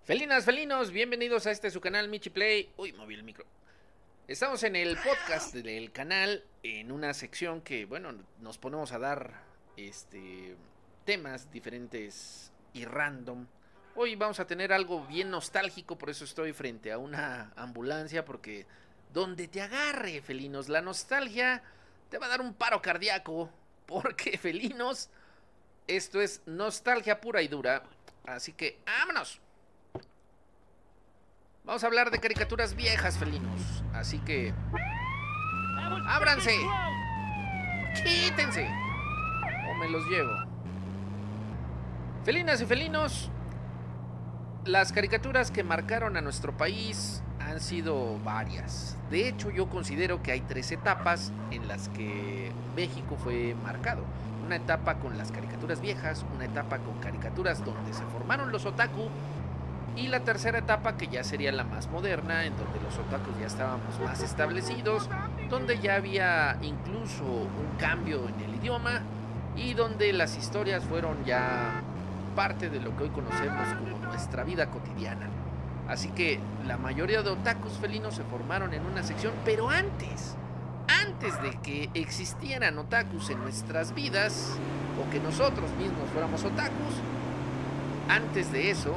Felinas, felinos, bienvenidos a este su canal Michi Play. Uy, moví el micro. Estamos en el podcast del canal, en una sección que, bueno, nos ponemos a dar temas diferentes y random. Hoy vamos a tener algo bien nostálgico, por eso estoy frente a una ambulancia, porque donde te agarre, felinos, la nostalgia te va a dar un paro cardíaco, porque felinos, esto es nostalgia pura y dura. Así que, ¡vámonos! Vamos a hablar de caricaturas viejas, felinos. Así que... ¡ábranse! ¡Quítense! O me los llevo. Felinas y felinos, las caricaturas que marcaron a nuestro país han sido varias. De hecho, yo considero que hay tres etapas en las que México fue marcado. Una etapa con las caricaturas viejas, una etapa con caricaturas donde se formaron los otaku, y la tercera etapa, que ya sería la más moderna, en donde los otakus ya estábamos más establecidos, donde ya había incluso un cambio en el idioma y donde las historias fueron ya parte de lo que hoy conocemos como nuestra vida cotidiana. Así que la mayoría de otakus felinos se formaron en una sección, pero antes de que existieran otakus en nuestras vidas, o que nosotros mismos fuéramos otakus, antes de eso,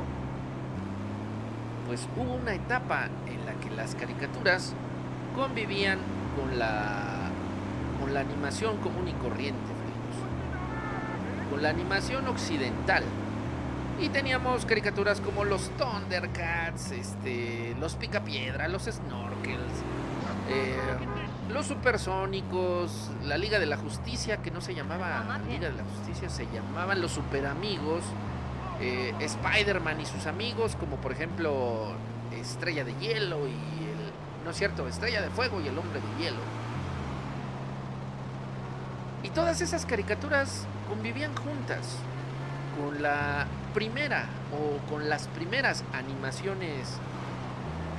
pues hubo una etapa en la que las caricaturas convivían con la animación común y corriente, con la animación occidental. Y teníamos caricaturas como los Thundercats, los Picapiedra, los Snorkels, los Supersónicos, la Liga de la Justicia, que no se llamaba Liga de la Justicia, se llamaban los Superamigos. Spider-Man y sus amigos, como por ejemplo Estrella de Hielo y no es cierto, Estrella de Fuego y el Hombre de Hielo. Y todas esas caricaturas convivían juntas con la primera o con las primeras animaciones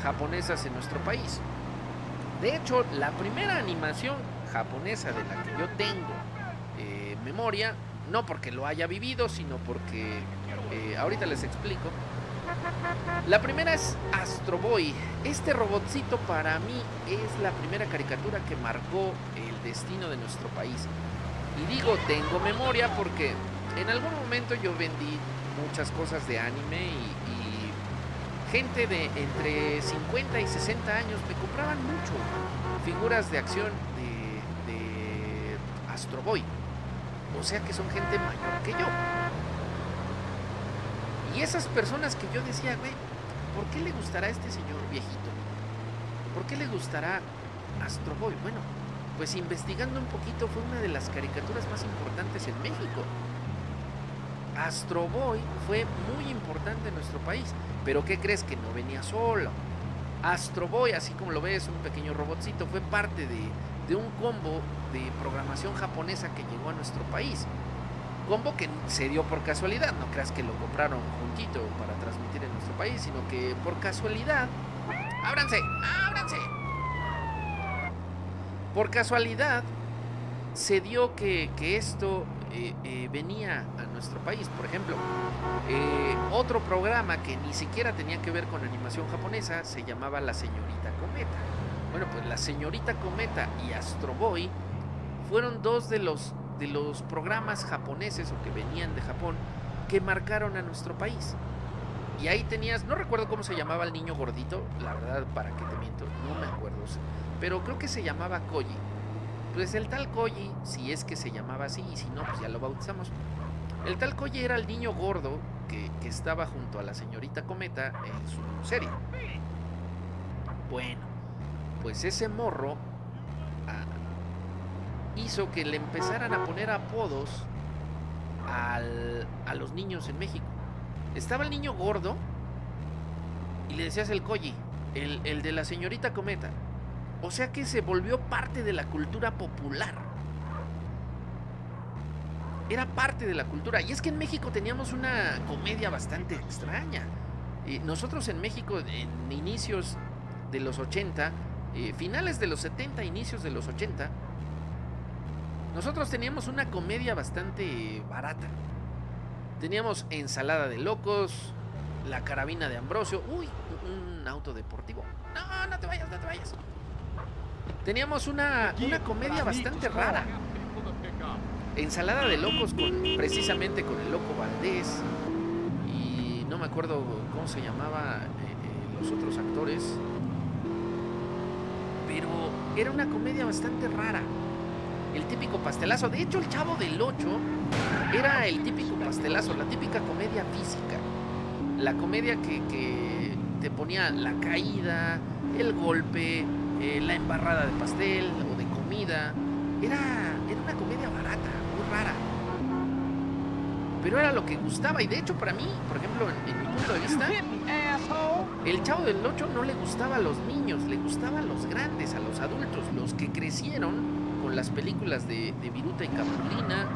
japonesas en nuestro país. De hecho, la primera animación japonesa de la que yo tengo memoria, no porque lo haya vivido, sino porque ahorita les explico. La primera es Astro Boy. Este robotcito para mí es la primera caricatura que marcó el destino de nuestro país. Y digo tengo memoria porque en algún momento yo vendí muchas cosas de anime y gente de entre 50 y 60 años me compraban mucho figuras de acción de Astro Boy. O sea que son gente mayor que yo. Y esas personas que yo decía, güey, ¿por qué le gustará a este señor viejito? ¿Por qué le gustará Astro Boy? Bueno, pues investigando un poquito, fue una de las caricaturas más importantes en México. Astro Boy fue muy importante en nuestro país. Pero ¿qué crees? Que no venía solo. Astro Boy, así como lo ves, un pequeño robotcito, fue parte de un combo de programación japonesa que llegó a nuestro país. Combo que se dio por casualidad, no creas que lo compraron juntito para transmitir en nuestro país, sino que por casualidad, ¡ábranse! ¡ábranse! Por casualidad se dio que esto venía a nuestro país. Por ejemplo, otro programa que ni siquiera tenía que ver con animación japonesa se llamaba La Señorita Cometa. Bueno, pues La Señorita Cometa y Astro Boy fueron dos de los programas japoneses o que venían de Japón que marcaron a nuestro país. Y ahí tenías, no recuerdo cómo se llamaba el niño gordito, la verdad, para que te miento, no me acuerdo, pero creo que se llamaba Koji. Pues el tal Koji, si es que se llamaba así, y si no, pues ya lo bautizamos. El tal Koji era el niño gordo que estaba junto a la señorita Cometa en su serie. Bueno, pues ese morro hizo que le empezaran a poner apodos a los niños en México. Estaba el niño gordo y le decías el Koji, el de la señorita Cometa. O sea que se volvió parte de la cultura popular. Era parte de la cultura. Y es que en México teníamos una comedia bastante extraña. Nosotros en México, en inicios de los 80, finales de los 70, inicios de los 80, nosotros teníamos una comedia bastante barata. Teníamos Ensalada de Locos, La Carabina de Ambrosio. Uy, un auto deportivo. No, no te vayas, no te vayas. Teníamos una comedia bastante rara. Ensalada de locos precisamente con el Loco Valdés. Y no me acuerdo cómo se llamaba los otros actores. Pero era una comedia bastante rara. El típico pastelazo. De hecho, el Chavo del 8 era el típico pastelazo, la típica comedia física. La comedia que te ponía la caída, el golpe, la embarrada de pastel o de comida. Era una comedia barata, muy rara. Pero era lo que gustaba. Y de hecho, para mí, por ejemplo, en mi punto de vista, el Chavo del 8 no le gustaba a los niños, le gustaba a los grandes, a los adultos, los que crecieron con las películas de Viruta y Capulina,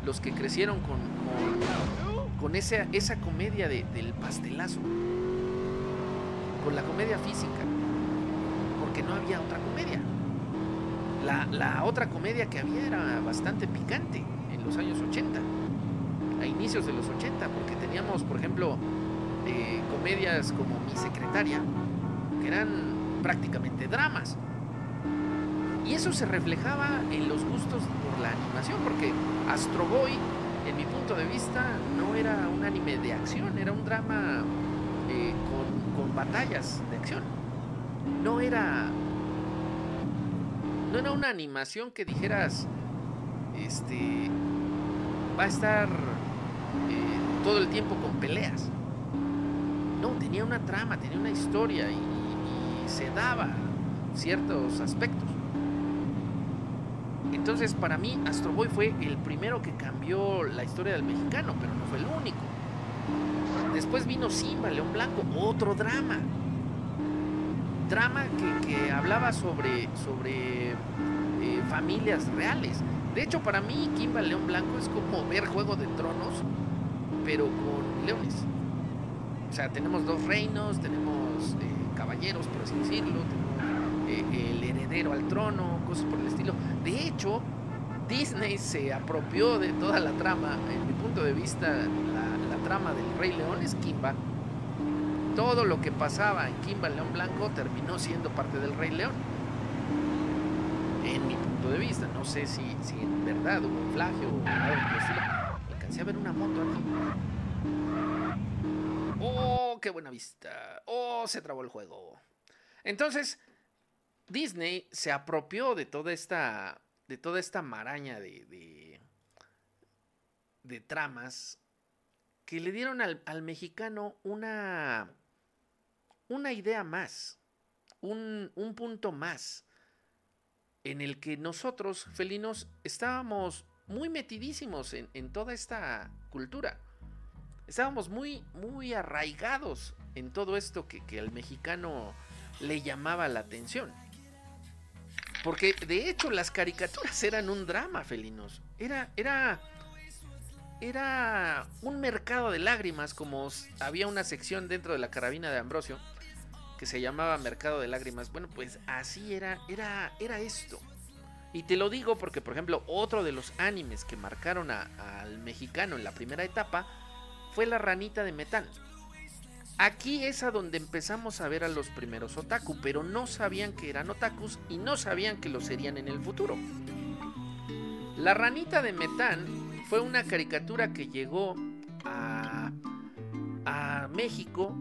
los que crecieron con esa comedia del pastelazo, con la comedia física, porque no había otra comedia. La otra comedia que había era bastante picante en los años 80, a inicios de los 80, porque teníamos, por ejemplo, comedias como Mi Secretaria, que eran prácticamente dramas. Y eso se reflejaba en los gustos por la animación, porque Astro Boy, en mi punto de vista, no era un anime de acción, era un drama con batallas de acción. No era una animación que dijeras, va a estar todo el tiempo con peleas. No, tenía una trama, tenía una historia y se daba ciertos aspectos. Entonces, para mí, Astro Boy fue el primero que cambió la historia del mexicano, pero no fue el único. Después vino Simba, León Blanco, otro drama. Drama que hablaba sobre familias reales. De hecho, para mí, Kimba, León Blanco es como ver Juego de Tronos, pero con leones. O sea, tenemos dos reinos, tenemos caballeros, por así decirlo, tenemos el heredero al trono, cosas por el estilo. De hecho, Disney se apropió de toda la trama. En mi punto de vista, la trama del Rey León es Kimba. Todo lo que pasaba en Kimba, León Blanco, terminó siendo parte del Rey León. En mi punto de vista, no sé si en verdad hubo un plagio o algo por el estilo. Alcancé a ver una moto aquí. ¡Oh, qué buena vista! ¡Oh, se trabó el juego! Entonces, Disney se apropió de toda esta maraña de tramas que le dieron al mexicano una idea más, un punto más, en el que nosotros, felinos, estábamos muy metidísimos en toda esta cultura. Estábamos muy, muy arraigados en todo esto que al mexicano le llamaba la atención. Porque de hecho las caricaturas eran un drama, felinos. Era un mercado de lágrimas, como había una sección dentro de la Carabina de Ambrosio que se llamaba Mercado de Lágrimas. Bueno, pues así era esto. Y te lo digo porque, por ejemplo, otro de los animes que marcaron al mexicano en la primera etapa fue La Ranita de Metán. Aquí es a donde empezamos a ver a los primeros otaku, pero no sabían que eran otakus y no sabían que lo serían en el futuro. La Ranita de Metán fue una caricatura que llegó a México,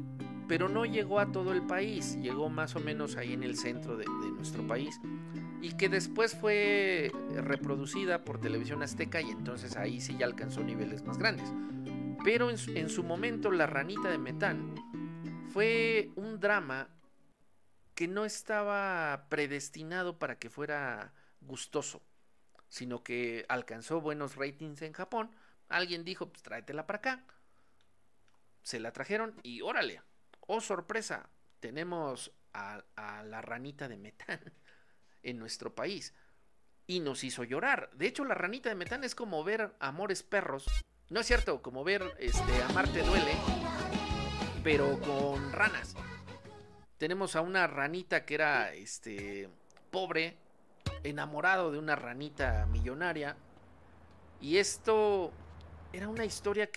pero no llegó a todo el país, llegó más o menos ahí en el centro de nuestro país, y que después fue reproducida por Televisión Azteca, y entonces ahí sí ya alcanzó niveles más grandes. Pero en su momento La Ranita de Metán fue un drama que no estaba predestinado para que fuera gustoso, sino que alcanzó buenos ratings en Japón. Alguien dijo, pues tráetela para acá. Se la trajeron y órale, oh sorpresa, tenemos a La Ranita de Metán en nuestro país. Y nos hizo llorar. De hecho, La Ranita de Metán es como ver Amores Perros. No es cierto, como ver Amarte Duele, pero con ranas. Tenemos a una ranita que era pobre, enamorado de una ranita millonaria. Y esto era una historia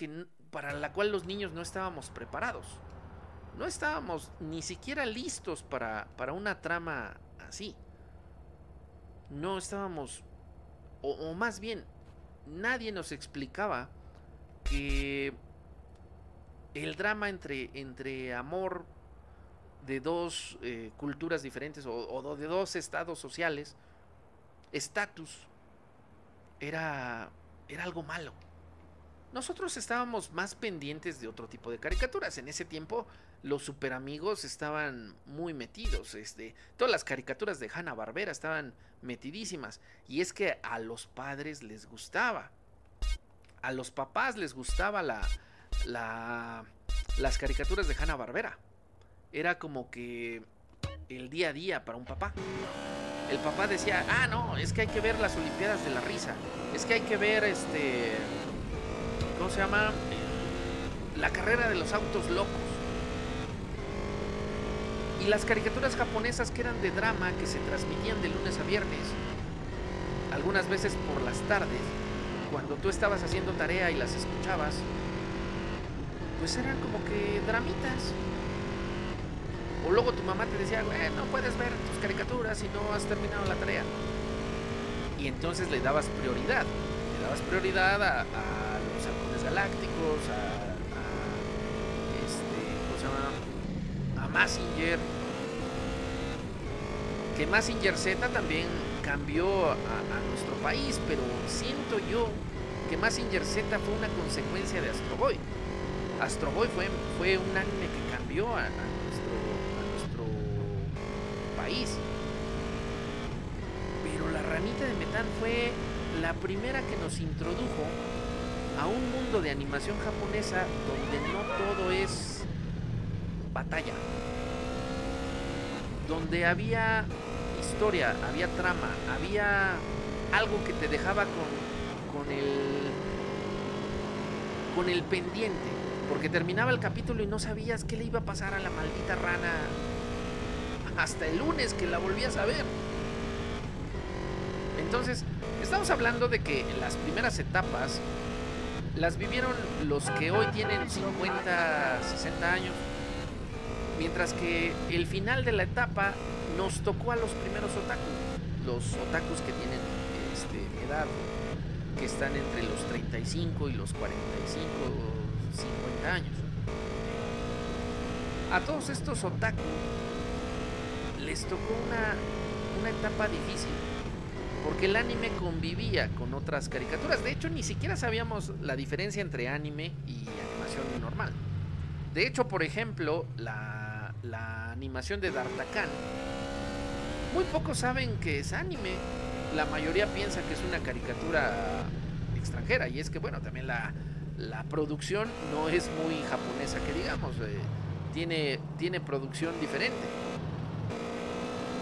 para la cual los niños no estábamos preparados. no estábamos ni siquiera listos para una trama así. No estábamos, o más bien, nadie nos explicaba que el drama entre amor de dos culturas diferentes o de dos estados sociales, estatus, era algo malo. Nosotros estábamos más pendientes de otro tipo de caricaturas. En ese tiempo los superamigos estaban muy metidos. Todas las caricaturas de Hanna-Barbera estaban metidísimas. Y es que a los padres les gustaba. A los papás les gustaba las caricaturas de Hanna-Barbera. Era como que el día a día para un papá. El papá decía, no, es que hay que ver las Olimpiadas de la Risa. Es que hay que ver ¿cómo se llama? La carrera de los autos locos. Y las caricaturas japonesas que eran de drama, que se transmitían de lunes a viernes, algunas veces por las tardes, cuando tú estabas haciendo tarea y las escuchabas, pues eran como que dramitas. O luego tu mamá te decía, no puedes ver tus caricaturas si no has terminado la tarea. Y entonces le dabas prioridad. Le dabas prioridad a los halcones galácticos, ¿cómo se llama? A Mazinger. Que Mazinger Z también cambió a nuestro país, pero siento yo que Mazinger Z fue una consecuencia de Astro Boy. Astro Boy fue un anime que cambió a nuestro país. Pero la ranita de Metán fue la primera que nos introdujo a un mundo de animación japonesa donde no todo es batalla, donde había historia, había trama, había algo que te dejaba con el pendiente, porque terminaba el capítulo y no sabías qué le iba a pasar a la maldita rana hasta el lunes que la volvías a ver. Entonces, estamos hablando de que las primeras etapas las vivieron los que hoy tienen 50, 60 años, mientras que el final de la etapa nos tocó a los primeros otakus, los otakus que tienen edad, que están entre los 35 y los 45, 50 años. A todos estos otakus les tocó una etapa difícil, porque el anime convivía con otras caricaturas. De hecho, ni siquiera sabíamos la diferencia entre anime y animación normal. De hecho, por ejemplo, la animación de D'Artagnan, muy pocos saben que es anime. La mayoría piensa que es una caricatura extranjera. Y es que, bueno, también la producción no es muy japonesa, que digamos. Tiene producción diferente.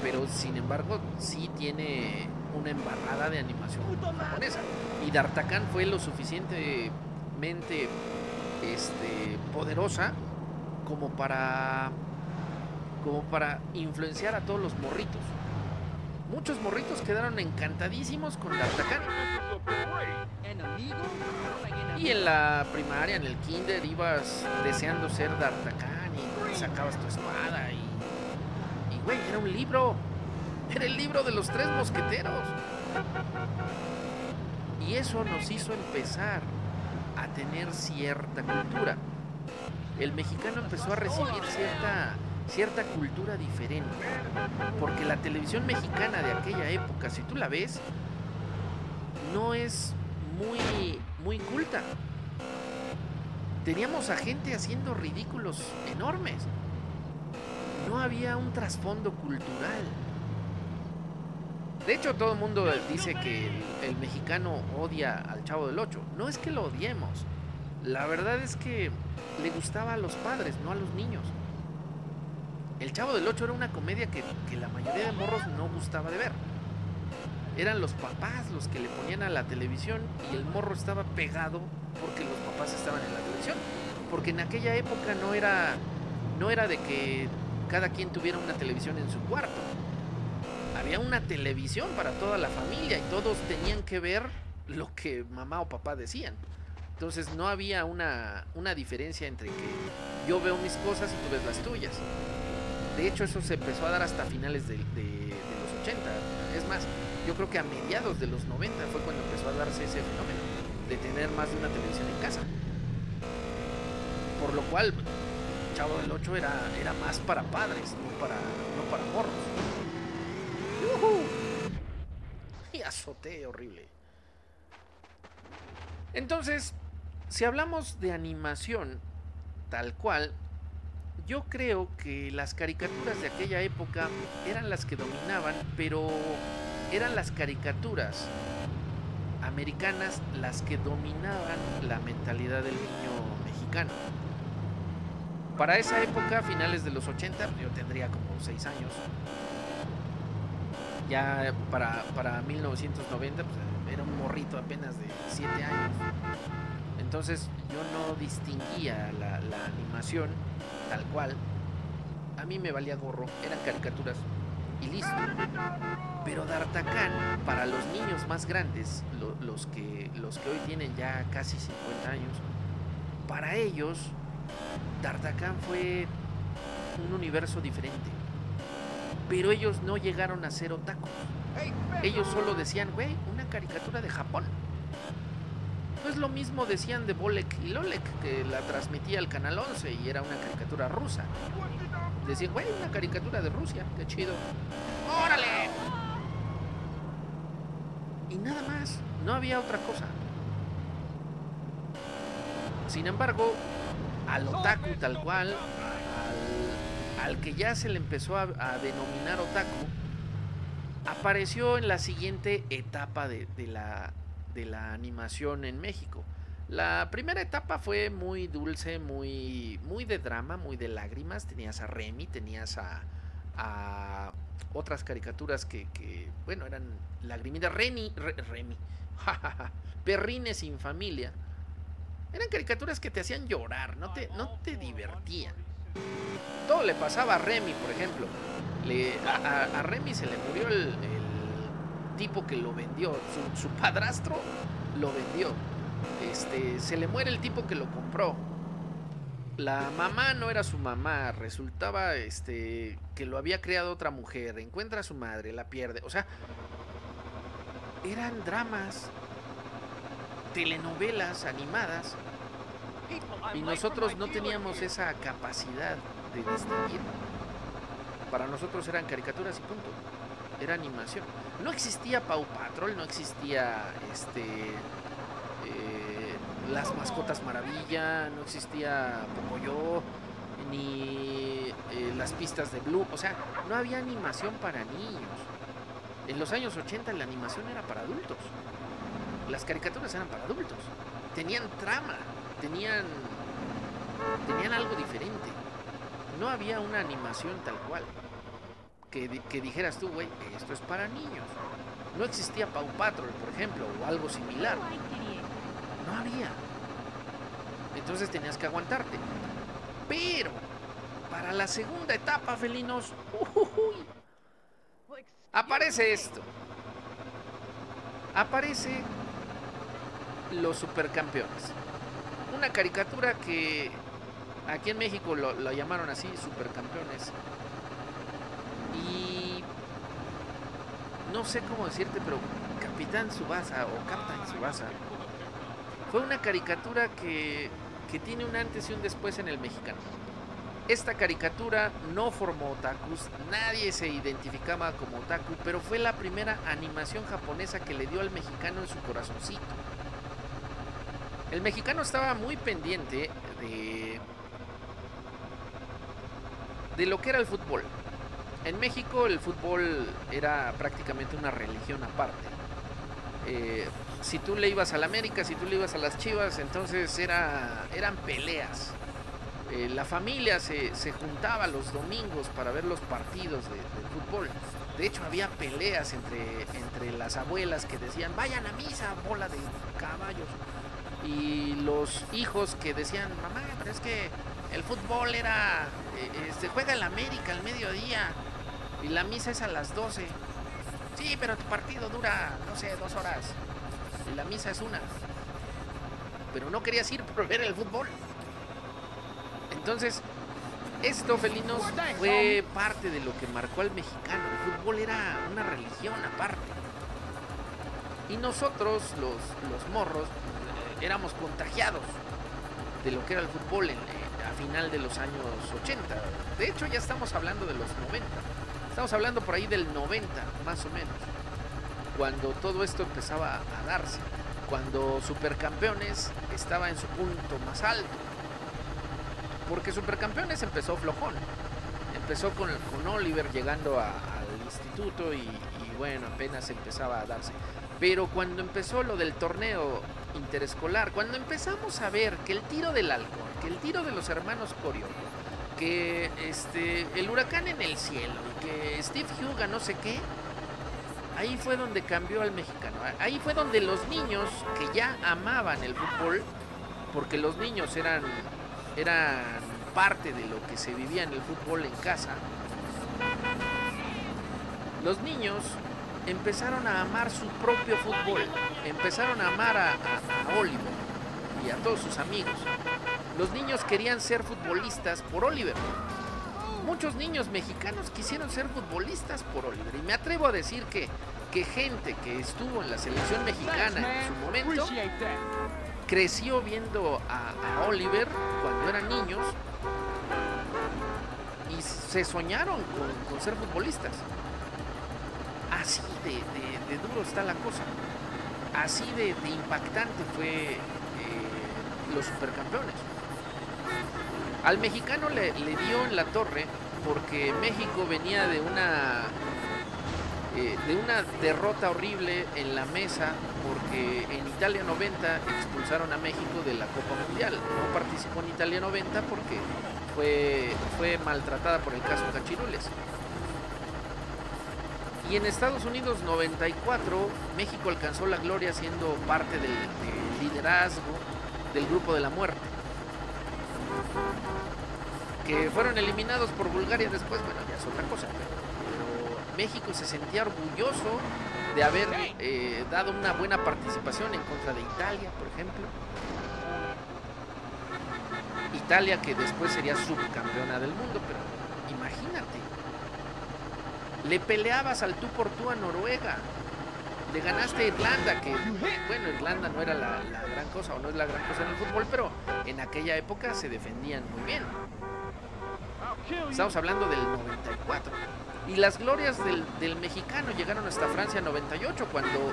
Pero, sin embargo, sí tiene una embarrada de animación japonesa. Y D'Artagnan fue lo suficientemente poderosa como para influenciar a todos los morritos. Muchos morritos quedaron encantadísimos con D'Artagnan. Y en la primaria, en el kinder, ibas deseando ser D'Artagnan y sacabas tu espada y güey, era un libro. Era el libro de los 3 mosqueteros. Y eso nos hizo empezar a tener cierta cultura. El mexicano empezó a recibir cierta cultura diferente. Porque la televisión mexicana de aquella época, si tú la ves, no es muy culta. Teníamos a gente haciendo ridículos enormes. No había un trasfondo cultural. De hecho, todo el mundo dice que el mexicano odia al Chavo del Ocho. No es que lo odiemos. La verdad es que le gustaba a los padres, no a los niños. El Chavo del Ocho era una comedia que la mayoría de morros no gustaba de ver. Eran los papás los que le ponían a la televisión y el morro estaba pegado porque los papás estaban en la televisión. Porque en aquella época no era de que cada quien tuviera una televisión en su cuarto. Había una televisión para toda la familia y todos tenían que ver lo que mamá o papá decían. Entonces no había una diferencia entre que yo veo mis cosas y tú ves las tuyas. De hecho, eso se empezó a dar hasta finales de los 80. Es más, yo creo que a mediados de los 90 fue cuando empezó a darse ese fenómeno de tener más de una televisión en casa. Por lo cual, Chavo del 8 era más para padres, no para morros. ¡Yuhu! Y azoté horrible. Entonces, si hablamos de animación tal cual, yo creo que las caricaturas de aquella época eran las que dominaban, pero eran las caricaturas americanas las que dominaban la mentalidad del niño mexicano. Para esa época, finales de los 80, yo tendría como 6 años. Ya para 1990, pues, era un morrito apenas de 7 años. Entonces yo no distinguía la animación tal cual. A mí me valía gorro, eran caricaturas y listo. Pero D'Artagnan, para los niños más grandes, los que hoy tienen ya casi 50 años, para ellos D'Artagnan fue un universo diferente. Pero ellos no llegaron a ser otakus. Ellos solo decían, güey, una caricatura de Japón. Pues lo mismo decían de Bolek y Lolek, que la transmitía el Canal 11 y era una caricatura rusa. Decían, güey, una caricatura de Rusia, qué chido. ¡Órale! Y nada más, no había otra cosa. Sin embargo, al otaku tal cual, al que ya se le empezó a denominar otaku, apareció en la siguiente etapa de la animación en México. La primera etapa fue muy dulce, muy de drama, muy de lágrimas. Tenías a Remy, tenías a otras caricaturas que bueno, eran lagrimitas. Remy, Perrines sin familia. Eran caricaturas que te hacían llorar, no te divertían. Todo le pasaba a Remy, por ejemplo. A Remy se le murió el tipo que lo vendió. Su padrastro lo vendió. Se le muere el tipo que lo compró. La mamá no era su mamá. Resultaba que lo había creado otra mujer. Encuentra a su madre, la pierde. O sea, eran dramas, telenovelas animadas. Y nosotros no teníamos esa capacidad de distinguir. Para nosotros eran caricaturas y punto. Era animación. No existía Paw Patrol, no existía Las Mascotas Maravilla, no existía Pocoyo, ni las pistas de Blue. O sea, no había animación para niños. En los años 80 la animación era para adultos. Las caricaturas eran para adultos. Tenían trama, tenían algo diferente. No había una animación tal cual que dijeras tú, güey, esto es para niños. No existía Paw Patrol, por ejemplo, o algo similar. No había. Entonces tenías que aguantarte. Pero para la segunda etapa, felinos, aparece esto. Aparece Los Supercampeones. Una caricatura que aquí en México la llamaron así, Supercampeones. Y no sé cómo decirte, pero Capitán Tsubasa o Captain Tsubasa fue una caricatura que tiene un antes y un después en el mexicano. Esta caricatura no formó otakus, nadie se identificaba como otaku, pero fue la primera animación japonesa que le dio al mexicano en su corazoncito. El mexicano estaba muy pendiente de lo que era el fútbol. En México el fútbol era prácticamente una religión aparte. Si tú le ibas al América, si tú le ibas a las Chivas, entonces eran peleas. La familia se juntaba los domingos para ver los partidos de fútbol. De hecho, había peleas entre las abuelas que decían, vayan a misa, bola de caballos. Y los hijos que decían, mamá, pero es que el fútbol se juega en la América al mediodía y la misa es a las 12. Sí, pero tu partido dura, no sé, 2 horas y la misa es 1. pero no querías ir por ver el fútbol. Entonces, esto, felinos, fue parte de lo que marcó al mexicano. El fútbol era una religión aparte. Y nosotros, los morros, éramos contagiados de lo que era el fútbol a final de los años 80. De hecho, ya estamos hablando de los 90. Estamos hablando por ahí del 90, más o menos, cuando todo esto empezaba a darse, cuando Supercampeones estaba en su punto más alto. Porque Supercampeones empezó flojón. Empezó con Oliver llegando al instituto y bueno, apenas empezaba a darse. Pero cuando empezó lo del torneo interescolar, cuando empezamos a ver que el tiro del halcón, que el tiro de los hermanos Corio, que el huracán en el cielo y que Steve Huga no sé qué, ahí fue donde cambió al mexicano. Ahí fue donde los niños que ya amaban el fútbol, porque los niños eran parte de lo que se vivía en el fútbol en casa, los niños empezaron a amar su propio fútbol, empezaron a amar a Oliver y a todos sus amigos. Los niños querían ser futbolistas por Oliver. Muchos niños mexicanos quisieron ser futbolistas por Oliver. Y me atrevo a decir que gente que estuvo en la selección mexicana en su momento creció viendo a Oliver cuando eran niños y se soñaron con ser futbolistas. Así de duro está la cosa. Así de impactante fue los Supercampeones. Al mexicano le dio en la torre porque México venía de una derrota horrible en la mesa, porque en Italia 90 expulsaron a México de la Copa Mundial. No participó en Italia 90 porque fue maltratada por el caso Cachirules. Y en Estados Unidos 94 México alcanzó la gloria siendo parte del liderazgo del grupo de la muerte, que fueron eliminados por Bulgaria después. Bueno, ya es otra cosa, pero México se sentía orgulloso de haber dado una buena participación en contra de Italia, por ejemplo. Italia, que después sería subcampeona del mundo, pero imagínate, le peleabas al tú por tú a Noruega, le ganaste a Irlanda, que bueno, Irlanda no era la gran cosa, o no es la gran cosa en el fútbol, pero en aquella época se defendían muy bien. Estamos hablando del 94. Y las glorias del mexicano llegaron hasta Francia 98, cuando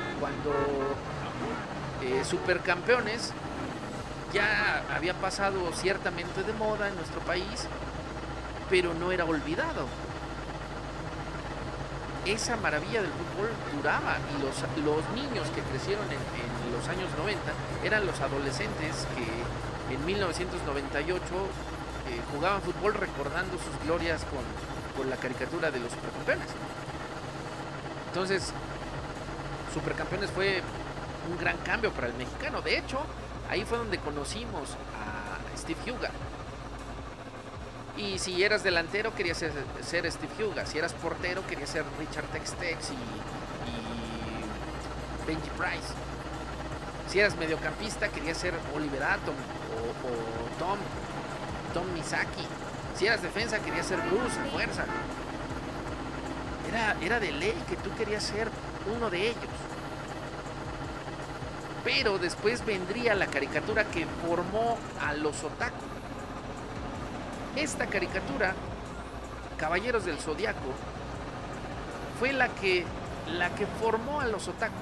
Supercampeones ya había pasado ciertamente de moda en nuestro país, pero no era olvidado. Esa maravilla del fútbol duraba, y los niños que crecieron en los años 90 eran los adolescentes que en 1998 jugaban fútbol recordando sus glorias con la caricatura de los Supercampeones. Entonces, Supercampeones fue un gran cambio para el mexicano. De hecho, ahí fue donde conocimos a Steve Huga. Y si eras delantero, querías ser Steve Huga. Si eras portero, querías ser Richard Tex-Tex y Benji Price. Si eras mediocampista, querías ser Oliver Atom o Tom Misaki. Si eras defensa, querías ser Bruce a fuerza. Era de ley que tú querías ser uno de ellos. Pero después vendría la caricatura que formó a los otaku. Esta caricatura, Caballeros del Zodiaco, fue la que formó a los otaku.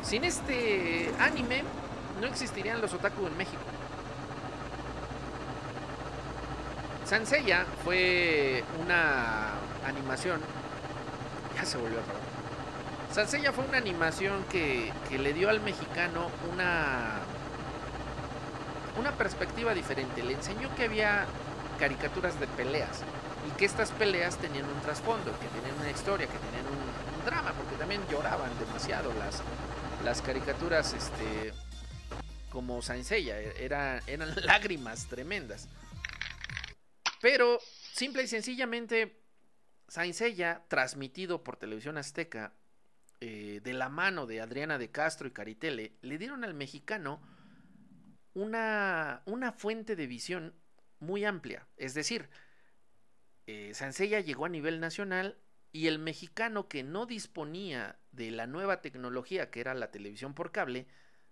Sin este anime no existirían los otaku en México. Saint Seiya fue una animación. Ya se volvió a acabar. Saint Seiya fue una animación que le dio al mexicano una perspectiva diferente. Le enseñó que había caricaturas de peleas y que estas peleas tenían un trasfondo, que tenían una historia, que tenían un drama, porque también lloraban demasiado las caricaturas como Saint Seiya, eran lágrimas tremendas. Pero simple y sencillamente Saint Seiya, transmitido por Televisión Azteca, de la mano de Adriana de Castro y Caritele, le dieron al mexicano una fuente de visión muy amplia. Es decir, Sansella llegó a nivel nacional y el mexicano que no disponía de la nueva tecnología que era la televisión por cable,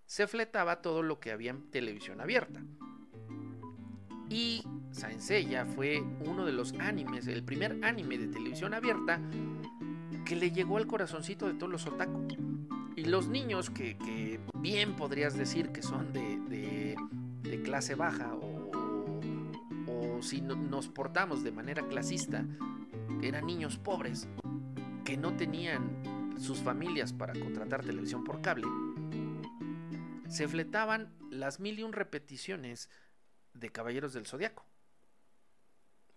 se fletaba todo lo que había en televisión abierta. Y Sansella fue uno de los animes, el primer anime de televisión abierta que le llegó al corazoncito de todos los otaku. Y los niños que bien podrías decir que son de clase baja o si nos portamos de manera clasista, eran niños pobres que no tenían sus familias para contratar televisión por cable, se fletaban las 1001 repeticiones de Caballeros del Zodiaco.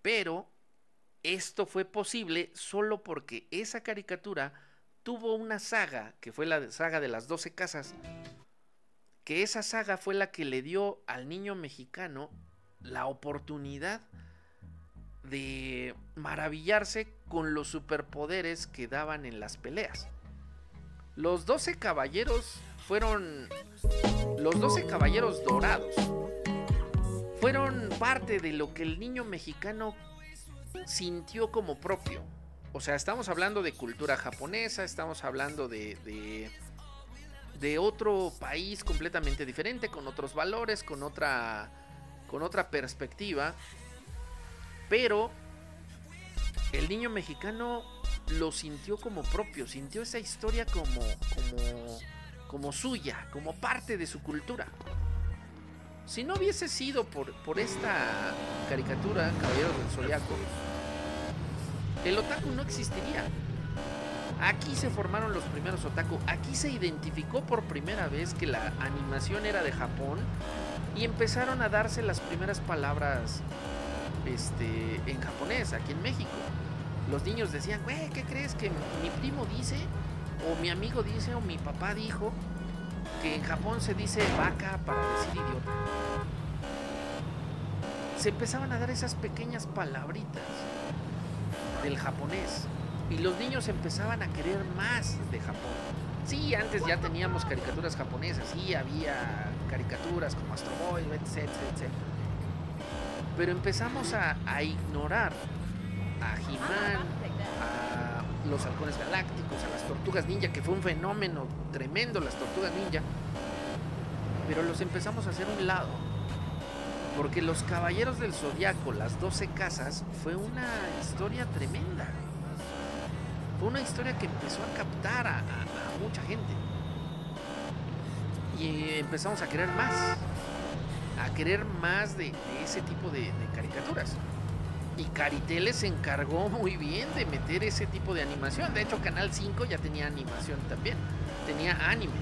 Pero esto fue posible solo porque esa caricatura tuvo una saga, que fue la saga de las 12 casas, que esa saga fue la que le dio al niño mexicano la oportunidad de maravillarse con los superpoderes que daban en las peleas. Los 12 caballeros fueron los 12 caballeros dorados. Fueron parte de lo que el niño mexicano sintió como propio. O sea, estamos hablando de cultura japonesa, estamos hablando de otro país completamente diferente, con otros valores, con otra perspectiva. Pero el niño mexicano lo sintió como propio, sintió esa historia como suya, como parte de su cultura. Si no hubiese sido por esta caricatura, Caballeros del Zodiaco, el otaku no existiría. Aquí se formaron los primeros otaku, aquí se identificó por primera vez que la animación era de Japón y empezaron a darse las primeras palabras en japonés, aquí en México. Los niños decían, güey, ¿qué crees que mi primo dice? O mi amigo dice, o mi papá dijo que en Japón se dice vaca para decir idiota. Se empezaban a dar esas pequeñas palabritas del japonés y los niños empezaban a querer más de Japón. Sí, antes ya teníamos caricaturas japonesas, sí, había caricaturas como Astro Boy, etc, etc. Pero empezamos a ignorar a He-Man, a los halcones galácticos, a las tortugas ninja, que fue un fenómeno tremendo, las tortugas ninja. Pero los empezamos a hacer a un lado, porque los Caballeros del Zodiaco, las 12 casas, fue una historia tremenda. Fue una historia que empezó a captar a mucha gente. Y empezamos a querer más de ese tipo de caricaturas. Y Caritele se encargó muy bien de meter ese tipo de animación. De hecho, Canal 5 ya tenía animación también, tenía anime.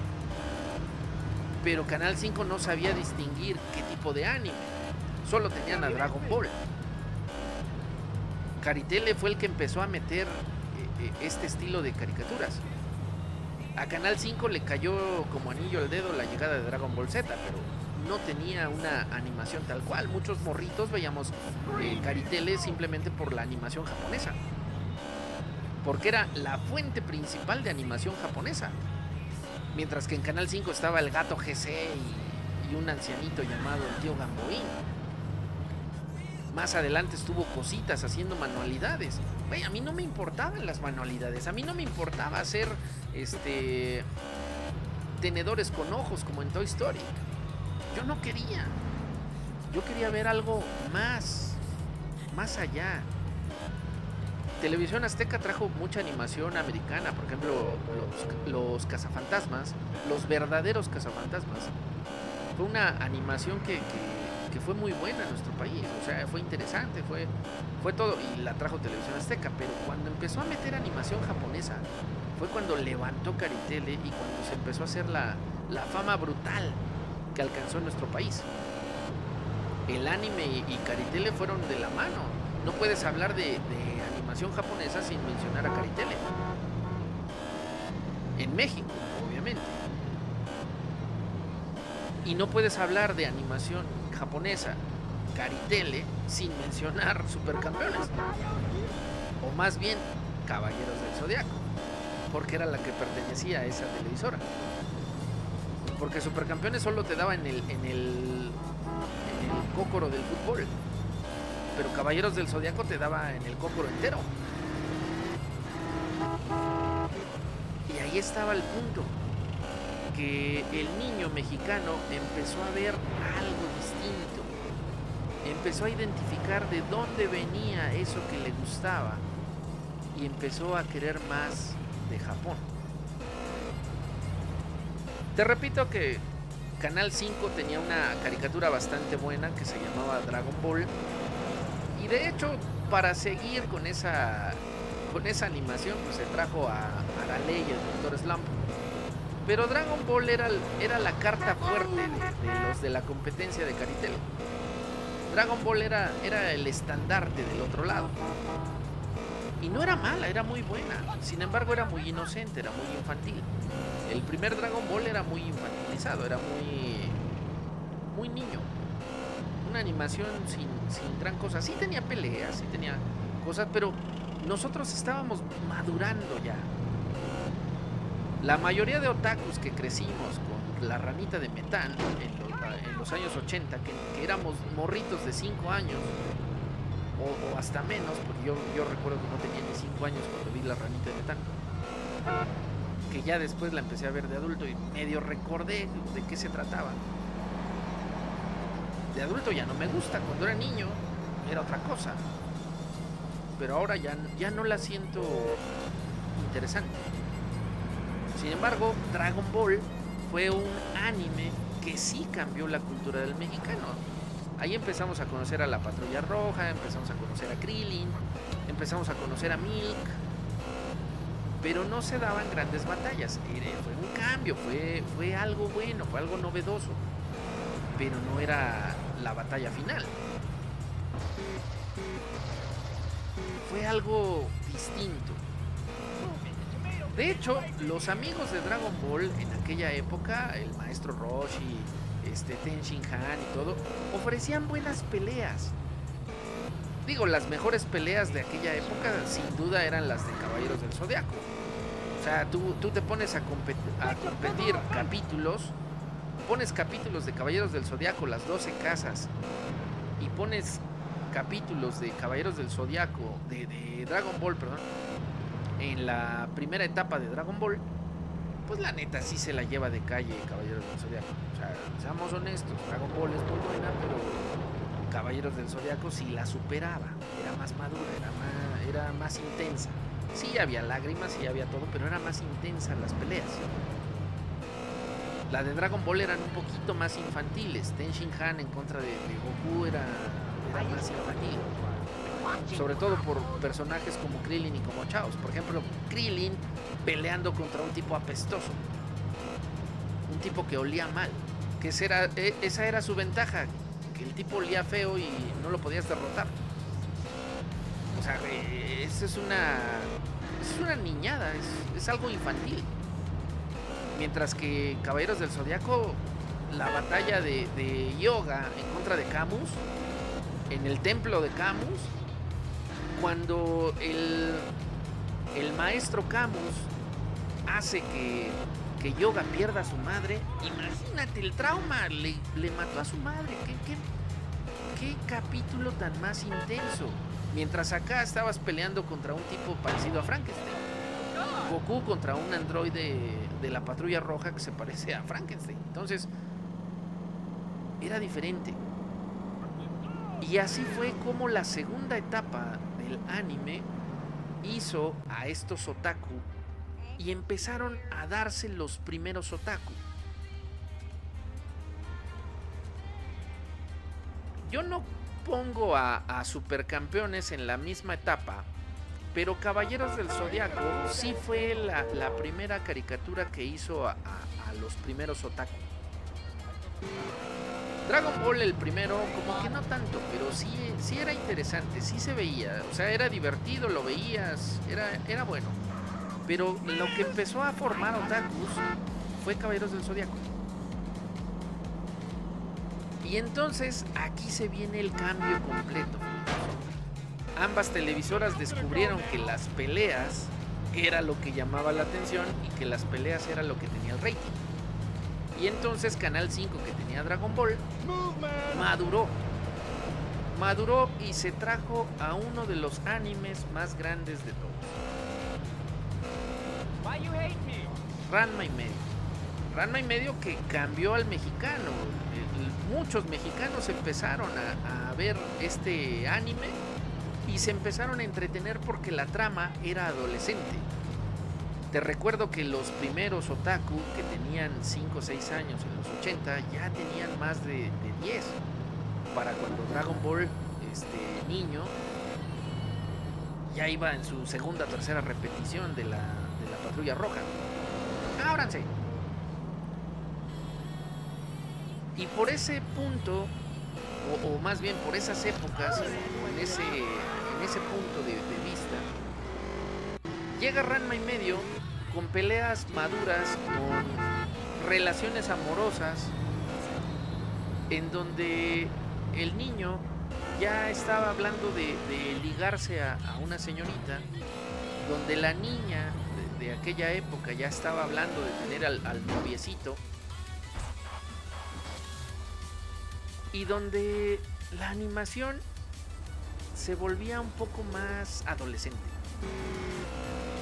Pero Canal 5 no sabía distinguir qué tipo de anime. Solo tenían a Dragon Ball. Caritele fue el que empezó a meter este estilo de caricaturas. A Canal 5 le cayó como anillo al dedo la llegada de Dragon Ball Z, pero no tenía una animación tal cual. Muchos morritos veíamos Caritele simplemente por la animación japonesa, porque era la fuente principal de animación japonesa. Mientras que en Canal 5 estaba el gato GC y un ancianito llamado el tío Gamboín. Más adelante estuvo Cositas haciendo manualidades. Güey, a mí no me importaban las manualidades. A mí no me importaba hacer tenedores con ojos como en Toy Story. Yo no quería. Yo quería ver algo más allá. Televisión Azteca trajo mucha animación americana. Por ejemplo, los cazafantasmas, los verdaderos cazafantasmas. Fue una animación que fue muy buena en nuestro país. O sea, fue interesante, fue todo. Y la trajo Televisión Azteca. Pero cuando empezó a meter animación japonesa, fue cuando levantó Caritele y cuando se empezó a hacer la fama brutal que alcanzó en nuestro país. El anime y Caritele fueron de la mano. No puedes hablar de animación japonesa sin mencionar a Caritele. En México, obviamente. Y no puedes hablar de animación japonesa, Caritele, sin mencionar Supercampeones. O más bien, Caballeros del Zodiaco, porque era la que pertenecía a esa televisora. Porque Supercampeones solo te daba en el cócoro del fútbol. Pero Caballeros del Zodiaco te daba en el cócoro entero. Y ahí estaba el punto, que el niño mexicano empezó a ver algo distinto. Empezó a identificar de dónde venía eso que le gustaba y empezó a querer más de Japón. Te repito que Canal 5 tenía una caricatura bastante buena que se llamaba Dragon Ball. Y de hecho, para seguir con esa animación, pues se trajo a Arale y el Dr. Slump. Pero Dragon Ball era la carta fuerte de los de la competencia de Caritel. Dragon Ball era el estandarte del otro lado. Y no era mala, era muy buena. Sin embargo, era muy inocente, era muy infantil. El primer Dragon Ball era muy infantilizado, era muy niño. Una animación sin gran cosa. Sí tenía peleas, sí tenía cosas, pero nosotros estábamos madurando ya. La mayoría de otakus que crecimos con La Ranita de Metán en los años 80, que éramos morritos de 5 años o hasta menos, porque yo recuerdo que no tenía ni 5 años cuando vi La Ranita de Metán, que ya después la empecé a ver de adulto y medio recordé de qué se trataba. De adulto ya no me gusta, cuando era niño era otra cosa, pero ahora ya no la siento interesante. Sin embargo, Dragon Ball fue un anime que sí cambió la cultura del mexicano. Ahí empezamos a conocer a la Patrulla Roja, empezamos a conocer a Krillin, empezamos a conocer a Milk, pero no se daban grandes batallas. Fue un cambio, fue algo bueno, fue algo novedoso, pero no era la batalla final. Fue algo distinto. De hecho, los amigos de Dragon Ball en aquella época, el maestro Roshi, Ten Shin Han y todo, ofrecían buenas peleas. Digo, las mejores peleas de aquella época sin duda eran las de Caballeros del Zodiaco. O sea, tú te pones a competir capítulos, pones capítulos de Caballeros del Zodiaco, las 12 casas, y pones capítulos de Caballeros del Zodiaco, de Dragon Ball, perdón, en la primera etapa de Dragon Ball, pues la neta sí se la lleva de calle Caballeros del Zodiaco. O sea, seamos honestos, Dragon Ball es muy buena, pero Caballeros del Zodiaco sí la superaba, era más madura, era más intensa. Sí había lágrimas, sí había todo, pero era más intensa las peleas. La de Dragon Ball eran un poquito más infantiles. Ten Shin Han en contra de Goku era más infantil. Sobre todo por personajes como Krillin y como Chaos. Por ejemplo, Krillin peleando contra un tipo apestoso, un tipo que olía mal, que esa era su ventaja, que el tipo olía feo y no lo podías derrotar. O sea, esa es una niñada, es algo infantil. Mientras que Caballeros del Zodiaco, la batalla de Yoga en contra de Camus, en el templo de Camus, cuando el maestro Camus hace que Yoga pierda a su madre, imagínate el trauma, le mató a su madre. ¿Qué capítulo tan más intenso? Mientras acá estabas peleando contra un tipo parecido a Frankenstein. Goku contra un androide de la Patrulla Roja que se parece a Frankenstein. Entonces, era diferente. Y así fue como la segunda etapa del anime hizo a estos otaku y empezaron a darse los primeros otaku. Yo no pongo a Supercampeones en la misma etapa, pero Caballeros del Zodiaco sí fue la primera caricatura que hizo a los primeros otaku. Dragon Ball el primero como que no tanto, pero sí era interesante, sí se veía, o sea, era divertido, lo veías, era bueno. Pero lo que empezó a formar otakus fue Caballeros del Zodiaco. Y entonces aquí se viene el cambio completo. Ambas televisoras descubrieron que las peleas era lo que llamaba la atención y que las peleas era lo que tenía el rating. Y entonces Canal 5, que tenía Dragon Ball, maduró y se trajo a uno de los animes más grandes de todos. Ranma y medio. Ranma y medio que cambió al mexicano. Muchos mexicanos empezaron a ver este anime y se empezaron a entretener porque la trama era adolescente. Te recuerdo que los primeros otaku que tenían 5 o 6 años en los 80 ya tenían más de 10. Para cuando Dragon Ball, niño, ya iba en su segunda o tercera repetición de la Patrulla Roja. ¡Ábranse! Y por ese punto, o más bien por esas épocas, en ese punto de vista, llega Ranma y medio con peleas maduras, con relaciones amorosas, en donde el niño ya estaba hablando de ligarse a una señorita, donde la niña de aquella época ya estaba hablando de tener al noviecito, y donde la animación se volvía un poco más adolescente.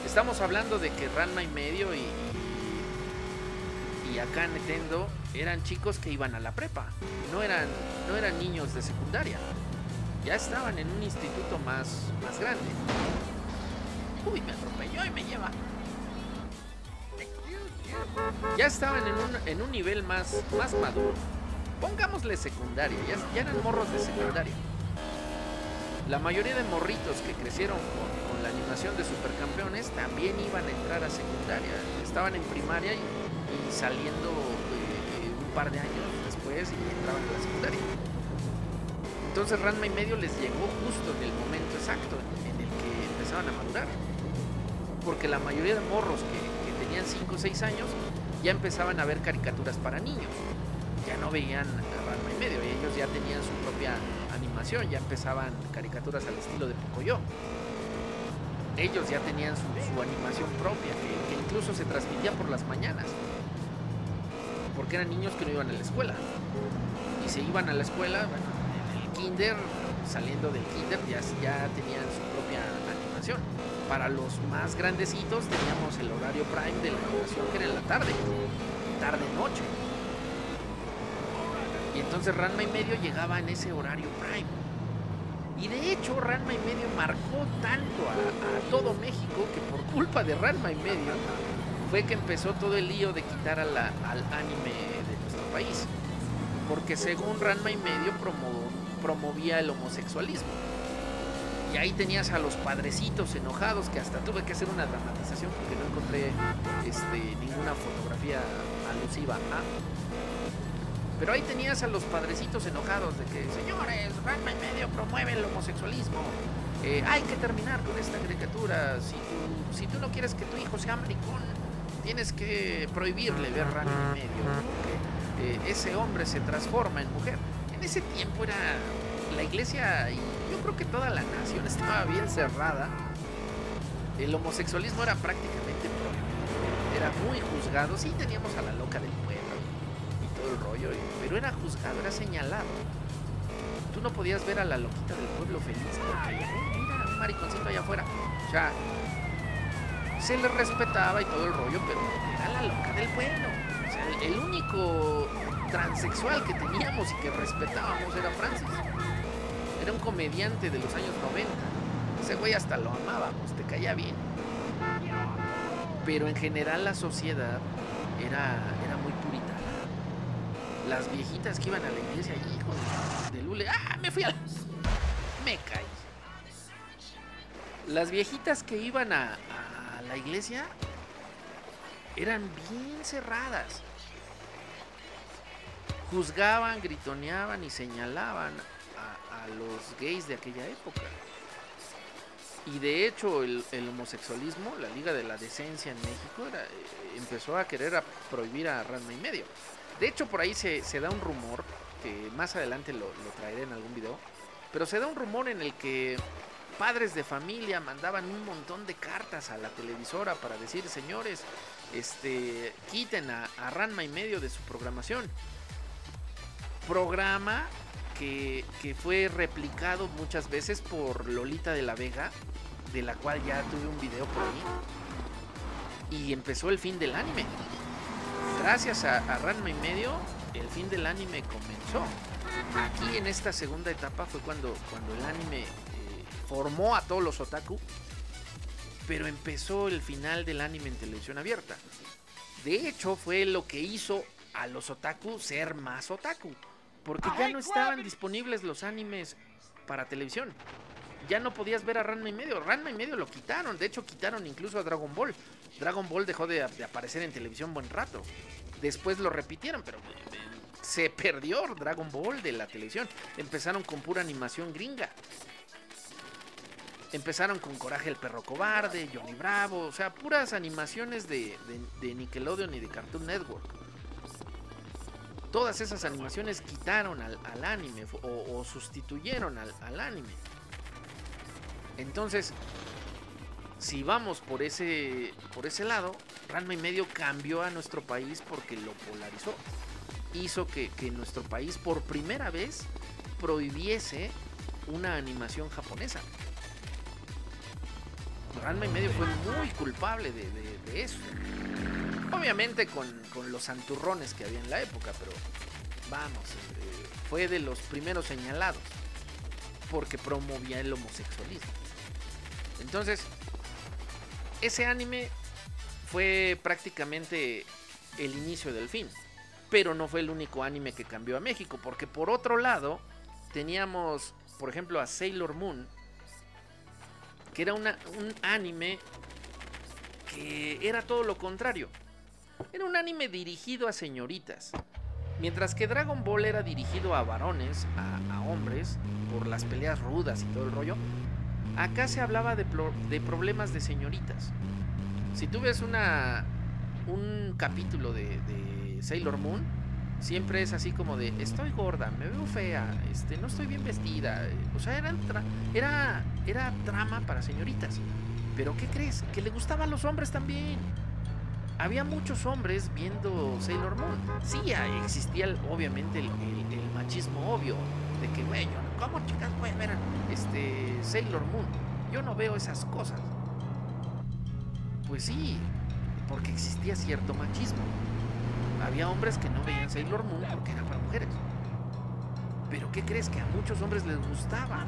Estamos hablando de que Ranma y medio y acá Nintendo eran chicos que iban a la prepa, no eran niños de secundaria, ya estaban en un instituto más grande. Uy, me atropelló y me lleva. Ya estaban en un nivel más maduro. Pongámosle secundaria, ya eran morros de secundaria. La mayoría de morritos que crecieron con la animación de Supercampeones también iban a entrar a secundaria. Estaban en primaria y saliendo un par de años después y entraban a la secundaria. Entonces Ranma y medio les llegó justo en el momento exacto en el que empezaban a madurar. Porque la mayoría de morros que tenían 5 o 6 años ya empezaban a ver caricaturas para niños. Ya no veían a Ranma y medio, y ellos ya tenían su propia animación, ya empezaban caricaturas al estilo de Pocoyo. Ellos ya tenían su animación propia, que incluso se transmitía por las mañanas, porque eran niños que no iban a la escuela, y se iban a la escuela, bueno, en el kinder, saliendo del kinder ya tenían su propia animación. Para los más grandecitos teníamos el horario prime de la animación, que era en la tarde-noche. Y entonces Ranma y medio llegaba en ese horario prime. Y de hecho Ranma y medio marcó tanto a todo México que por culpa de Ranma y medio fue que empezó todo el lío de quitar al anime de nuestro país. Porque según Ranma y medio promovía el homosexualismo. Y ahí tenías a los padrecitos enojados, que hasta tuve que hacer una dramatización porque no encontré ninguna fotografía alusiva a... Pero ahí tenías a los padrecitos enojados de que, señores, Ranma y medio promueve el homosexualismo. Hay que terminar con esta caricatura. Si tú no quieres que tu hijo sea maricón, tienes que prohibirle ver Ranma y medio, porque ese hombre se transforma en mujer. En ese tiempo era la iglesia, y yo creo que toda la nación estaba bien cerrada. El homosexualismo era prácticamente prohibido. Era muy juzgado. Sí, teníamos a la loca del pueblo el rollo, pero era juzgado, era señalado. Tú no podías ver a la loquita del pueblo feliz porque mira, un mariconcito allá afuera. O sea, se le respetaba y todo el rollo, pero era la loca del pueblo. O sea, el único transexual que teníamos y que respetábamos era Francis. Era un comediante de los años 90. Ese güey hasta lo amábamos, te caía bien. Pero en general la sociedad era muy puritana. Las viejitas que iban a la iglesia, hijo de Lule, me fui me caí. Las viejitas que iban a la iglesia eran bien cerradas. Juzgaban, gritoneaban y señalaban a los gays de aquella época. Y de hecho el homosexualismo, la Liga de la Decencia en México, empezó a querer prohibir a Ranma y medio. De hecho, por ahí se da un rumor, que más adelante lo traeré en algún video, pero se da un rumor en el que padres de familia mandaban un montón de cartas a la televisora para decir, señores, quiten a Ranma y medio de su programación. Programa que fue replicado muchas veces por Lolita de la Vega, de la cual ya tuve un video por ahí. Y empezó el fin del anime. Gracias a Ranma y medio, el fin del anime comenzó. Aquí en esta segunda etapa fue cuando el anime formó a todos los otaku, pero empezó el final del anime en televisión abierta. De hecho, fue lo que hizo a los otaku ser más otaku, porque ya no estaban disponibles los animes para televisión. Ya no podías ver a Ranma y medio. Ranma y medio lo quitaron. De hecho, quitaron incluso a Dragon Ball. Dragon Ball dejó de aparecer en televisión buen rato. Después lo repitieron, pero se perdió Dragon Ball de la televisión. Empezaron con pura animación gringa. Empezaron con Coraje el perro cobarde, Johnny Bravo, o sea, puras animaciones de Nickelodeon y de Cartoon Network. Todas esas animaciones quitaron al anime o sustituyeron al anime. Entonces, si vamos por ese lado, Ranma y medio cambió a nuestro país porque lo polarizó. Hizo que nuestro país por primera vez prohibiese una animación japonesa. Ranma y medio fue muy culpable de eso. Obviamente con los santurrones que había en la época, pero vamos, fue de los primeros señalados porque promovía el homosexualismo. Entonces, ese anime fue prácticamente el inicio del fin, pero no fue el único anime que cambió a México, porque por otro lado teníamos, por ejemplo, a Sailor Moon, que era un anime que era todo lo contrario. Era un anime dirigido a señoritas, mientras que Dragon Ball era dirigido a varones, a hombres, por las peleas rudas y todo el rollo. Acá se hablaba de problemas de señoritas. Si tú ves un capítulo de Sailor Moon, siempre es así como de, estoy gorda, me veo fea, no estoy bien vestida. O sea, era trama para señoritas. Pero ¿qué crees? Que le gustaba a los hombres también. Había muchos hombres viendo Sailor Moon. Sí, existía obviamente el machismo obvio, de que, güey, ¿cómo chicas pueden ver Sailor Moon? Yo no veo esas cosas. Pues sí, porque existía cierto machismo. Había hombres que no veían Sailor Moon porque era para mujeres. Pero ¿qué crees? Que a muchos hombres les gustaba.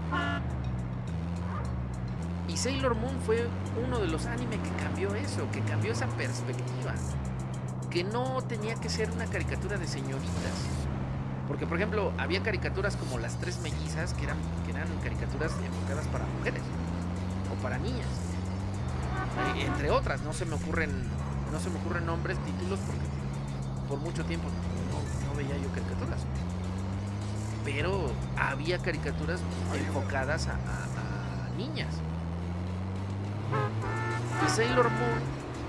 Y Sailor Moon fue uno de los animes que cambió eso, que cambió esa perspectiva. Que no tenía que ser una caricatura de señoritas. Porque, por ejemplo, había caricaturas como Las Tres Mellizas, que eran caricaturas enfocadas para mujeres o para niñas. Entre otras, no se me ocurren nombres, títulos, porque por mucho tiempo no veía yo caricaturas. Pero había caricaturas enfocadas a niñas. Y Sailor Moon,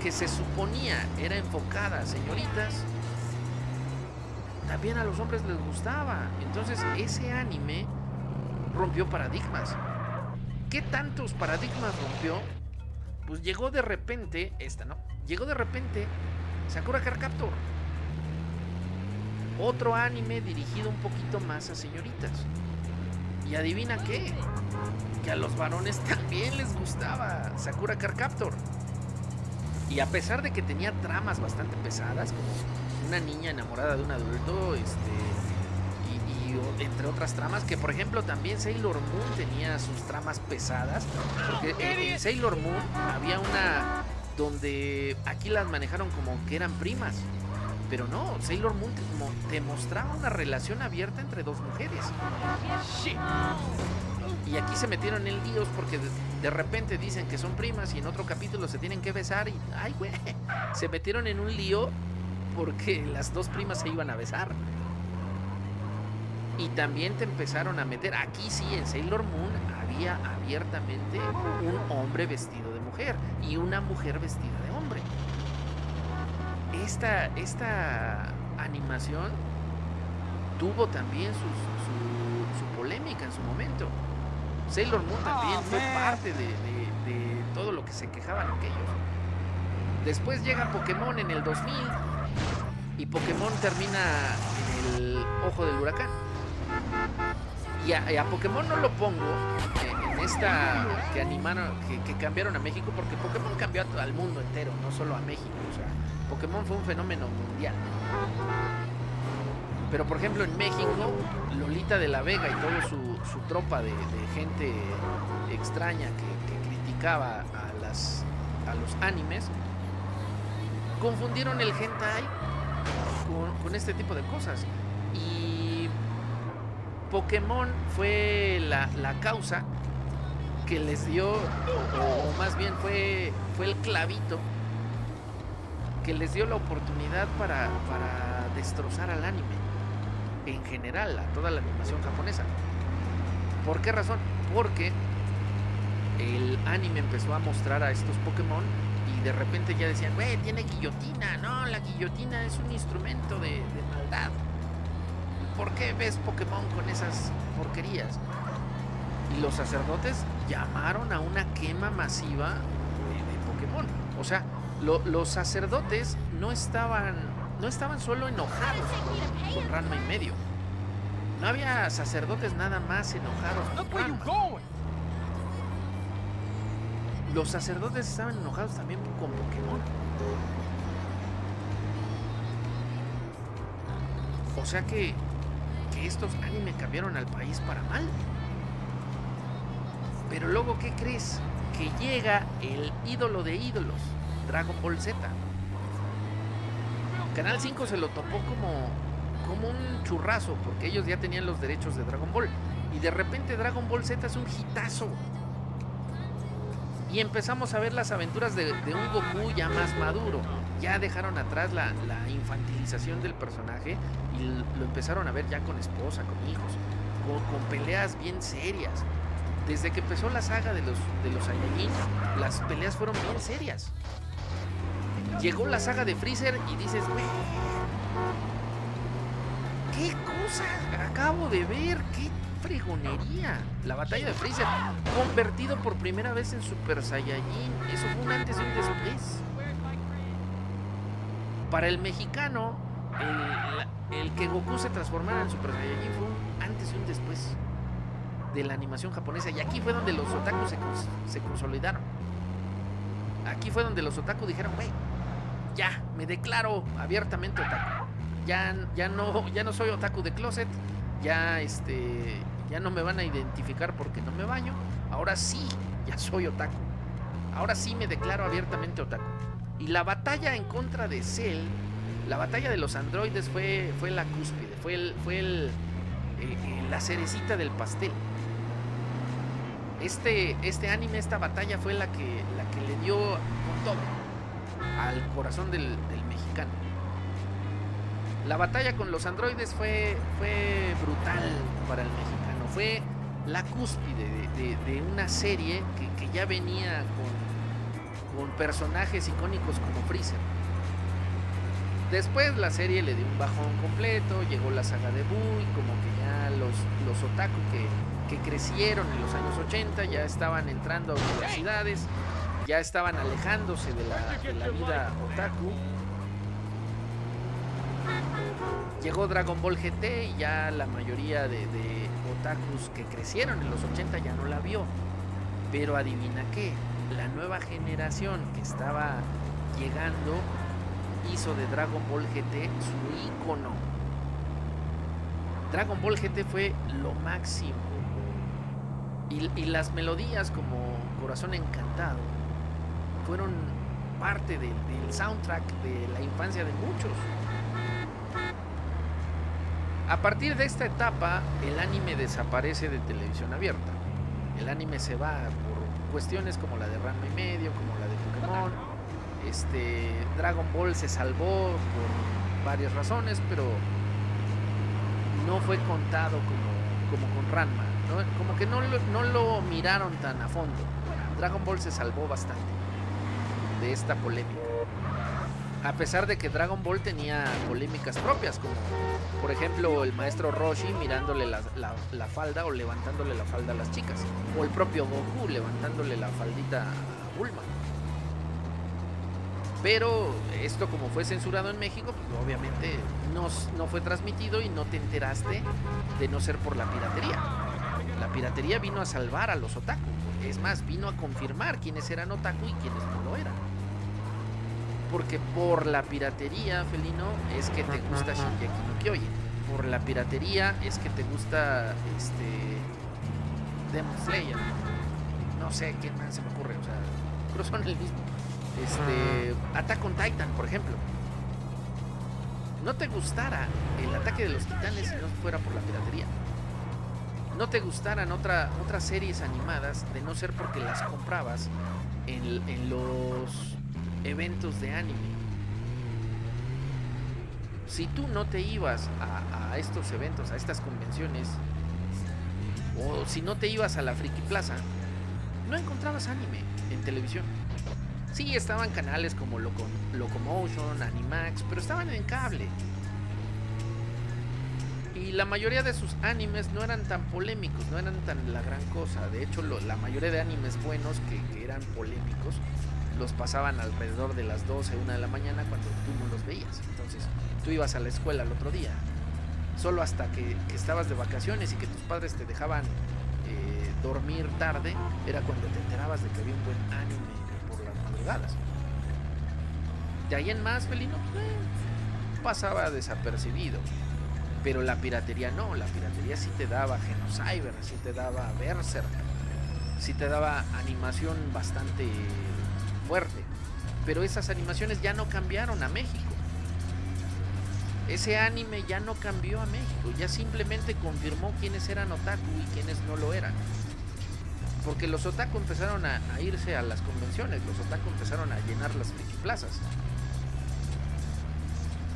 que se suponía era enfocada a señoritas, también a los hombres les gustaba. Entonces ese anime rompió paradigmas. ¿Qué tantos paradigmas rompió? Pues llegó de repente, llegó de repente Sakura Card Captor, otro anime dirigido un poquito más a señoritas. Y adivina qué, que a los varones también les gustaba Sakura Card Captor. Y a pesar de que tenía tramas bastante pesadas, como una niña enamorada de un adulto, y entre otras tramas, que por ejemplo también Sailor Moon tenía sus tramas pesadas, porque en Sailor Moon había una donde aquí las manejaron como que eran primas, pero no, Sailor Moon te mostraba una relación abierta entre dos mujeres. Sí. Y aquí se metieron en líos porque de repente dicen que son primas y en otro capítulo se tienen que besar y ay güey, se metieron en un lío porque las dos primas se iban a besar. Y también te empezaron a meter, aquí sí, en Sailor Moon había abiertamente un hombre vestido de mujer y una mujer vestida de hombre. Esta animación tuvo también su polémica en su momento. Sailor Moon también fue parte de todo lo que se quejaban aquellos. Después llega Pokémon en el 2000 y Pokémon termina en el ojo del huracán. Y a Pokémon no lo pongo en esta que animaron, que cambiaron a México, porque Pokémon cambió al mundo entero, no solo a México. O sea, Pokémon fue un fenómeno mundial. Pero por ejemplo en México, Lolita de la Vega y toda su tropa de gente extraña que criticaba a los animes, confundieron el hentai con este tipo de cosas. Y Pokémon fue la causa que les dio, o más bien fue el clavito que les dio la oportunidad para destrozar al anime en general, a toda la animación japonesa. ¿Por qué razón? Porque el anime empezó a mostrar a estos Pokémon y de repente ya decían, güey, tiene guillotina. No, la guillotina es un instrumento de maldad. ¿Por qué ves Pokémon con esas porquerías? Y los sacerdotes llamaron a una quema masiva de Pokémon. O sea, los sacerdotes no estaban solo enojados con Ranma y medio. No había sacerdotes nada más enojados con Ranma. Los sacerdotes estaban enojados también con Pokémon. O sea que estos animes cambiaron al país para mal. Pero luego, ¿qué crees? Que llega el ídolo de ídolos, Dragon Ball Z. Canal 5 se lo topó como un churrazo, porque ellos ya tenían los derechos de Dragon Ball. Y de repente Dragon Ball Z es un hitazo. Y empezamos a ver las aventuras de un Goku ya más maduro. Ya dejaron atrás la infantilización del personaje y lo empezaron a ver ya con esposa, con hijos, con peleas bien serias. Desde que empezó la saga de los Saiyajin, las peleas fueron bien serias. Llegó la saga de Freezer y dices, güey, ¿qué cosa acabo de ver? ¿Qué fregonería? La batalla de Freezer, convertido por primera vez en Super Saiyajin. Eso fue un antes y un después. Para el mexicano, el que Goku se transformara en Super Saiyajin fue un antes y un después de la animación japonesa. Y aquí fue donde los otakus se consolidaron. Aquí fue donde los otaku dijeron, güey, ya, me declaro abiertamente otaku. Ya no soy otaku de closet. Ya no me van a identificar porque no me baño. Ahora sí, ya soy otaku. Ahora sí me declaro abiertamente otaku. Y la batalla en contra de Cell, la batalla de los androides fue la cúspide, fue la cerecita del pastel. Este anime, esta batalla fue la que le dio con todo al corazón del mexicano. La batalla con los androides fue brutal para el mexicano. Fue la cúspide de una serie que ya venía con personajes icónicos como Freezer. Después la serie le dio un bajón completo, llegó la saga de Buu, y como que ya los otaku que crecieron en los años 80 ya estaban entrando a universidades, ya estaban alejándose de la vida otaku. Llegó Dragon Ball GT y ya la mayoría de otakus que crecieron en los 80 ya no la vio. Pero adivina qué, la nueva generación que estaba llegando hizo de Dragon Ball GT su ícono. Dragon Ball GT fue lo máximo. Y las melodías como Corazón Encantado fueron parte del soundtrack de la infancia de muchos. A partir de esta etapa, el anime desaparece de televisión abierta. El anime se va por cuestiones como la de Ranma y medio, como la de Pokémon. Dragon Ball se salvó por varias razones, pero no fue contado como con Ranma, ¿no? Como que no lo miraron tan a fondo. Dragon Ball se salvó bastante de esta polémica. A pesar de que Dragon Ball tenía polémicas propias, como por ejemplo el maestro Roshi mirándole la falda o levantándole la falda a las chicas, o el propio Goku levantándole la faldita a Bulma. Pero esto, como fue censurado en México, pues obviamente no fue transmitido y no te enteraste, de no ser por la piratería. La piratería vino a salvar a los otaku. Es más, vino a confirmar quiénes eran otaku y quiénes no lo eran. Porque por la piratería, Felino, es que te gusta Shingeki no Kyojin. Por la piratería es que te gusta Demon Slayer. No sé quién más se me ocurre, o sea, pero son el mismo. Attack on Titan, por ejemplo. No te gustara el ataque de los titanes si no fuera por la piratería. No te gustaran otras series animadas de no ser porque las comprabas en los eventos de anime. Si tú no te ibas a estos eventos, a estas convenciones, o si no te ibas a la Friki Plaza, no encontrabas anime en televisión. Sí, estaban canales como Locomotion, Animax, pero estaban en cable. Y la mayoría de sus animes no eran tan polémicos, no eran tan la gran cosa. De hecho, la mayoría de animes buenos que eran polémicos los pasaban alrededor de las 12, 1 de la mañana cuando tú no los veías. Entonces, tú ibas a la escuela el otro día, solo hasta que estabas de vacaciones y que tus padres te dejaban dormir tarde, era cuando te enterabas de que había un buen anime por las madrugadas. De ahí en más, Felino, pasaba desapercibido. Pero la piratería no, la piratería sí te daba Genocyber, sí te daba Berserk, sí te daba animación bastante fuerte. Pero esas animaciones ya no cambiaron a México. Ese anime ya no cambió a México, ya simplemente confirmó quiénes eran otaku y quiénes no lo eran. Porque los otaku empezaron a irse a las convenciones, los otaku empezaron a llenar las friki plazas.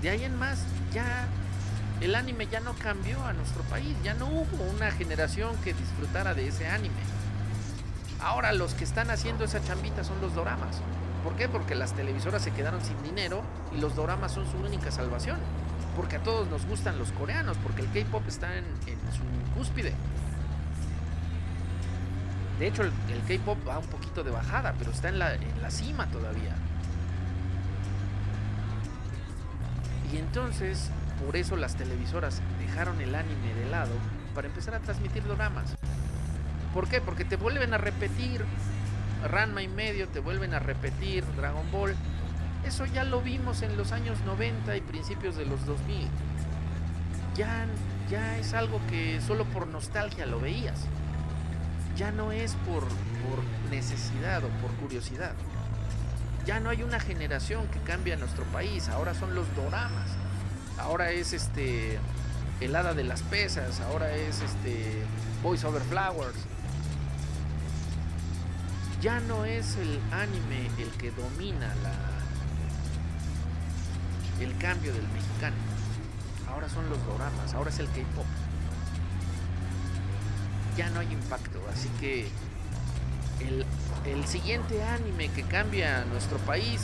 De ahí en más, ya el anime ya no cambió a nuestro país, ya no hubo una generación que disfrutara de ese anime. Ahora los que están haciendo esa chambita son los doramas. ¿Por qué? Porque las televisoras se quedaron sin dinero y los doramas son su única salvación. Porque a todos nos gustan los coreanos, porque el K-pop está en su cúspide. De hecho, el K-pop va un poquito de bajada, pero está en la cima todavía. Y entonces, por eso las televisoras dejaron el anime de lado para empezar a transmitir doramas. ¿Por qué? Porque te vuelven a repetir Ranma y medio, te vuelven a repetir Dragon Ball. Eso ya lo vimos en los años 90 y principios de los 2000. Ya es algo que solo por nostalgia lo veías. Ya no es por necesidad o por curiosidad. Ya no hay una generación que cambia nuestro país. Ahora son los doramas. Ahora es el hada de las pesas. Ahora es Boys Over Flowers. Ya no es el anime el que domina el cambio del mexicano. Ahora son los doramas, ahora es el K-pop. Ya no hay impacto, así que el siguiente anime que cambia a nuestro país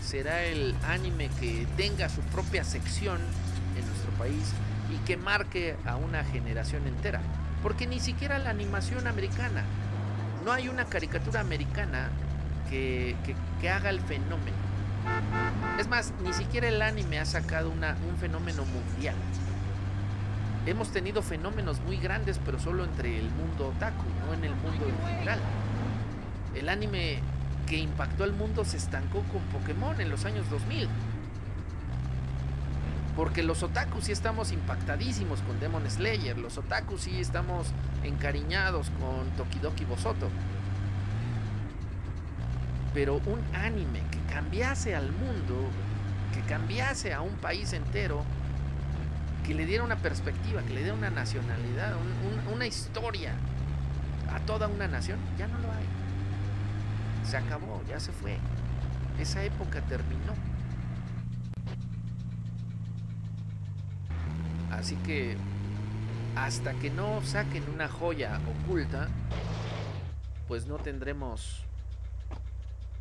será el anime que tenga su propia sección en nuestro país y que marque a una generación entera. Porque ni siquiera la animación americana, no hay una caricatura americana que haga el fenómeno. Es más, ni siquiera el anime ha sacado un fenómeno mundial. Hemos tenido fenómenos muy grandes, pero solo entre el mundo otaku, no en el mundo en general. El anime que impactó al mundo se estancó con Pokémon en los años 2000. Porque los otakus sí estamos impactadísimos con Demon Slayer, los otakus sí estamos encariñados con Tokidoki Bosoto. Pero un anime que cambiase al mundo, que cambiase a un país entero, que le diera una perspectiva, que le diera una nacionalidad, una historia a toda una nación, ya no lo hay. Se acabó, ya se fue. Esa época terminó. Así que hasta que no saquen una joya oculta, pues no tendremos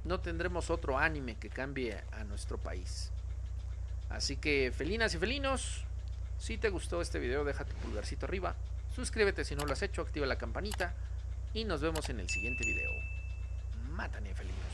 no tendremos otro anime que cambie a nuestro país. Así que, felinas y felinos, si te gustó este video, deja tu pulgarcito arriba, suscríbete si no lo has hecho, activa la campanita y nos vemos en el siguiente video. Mátane, felinos.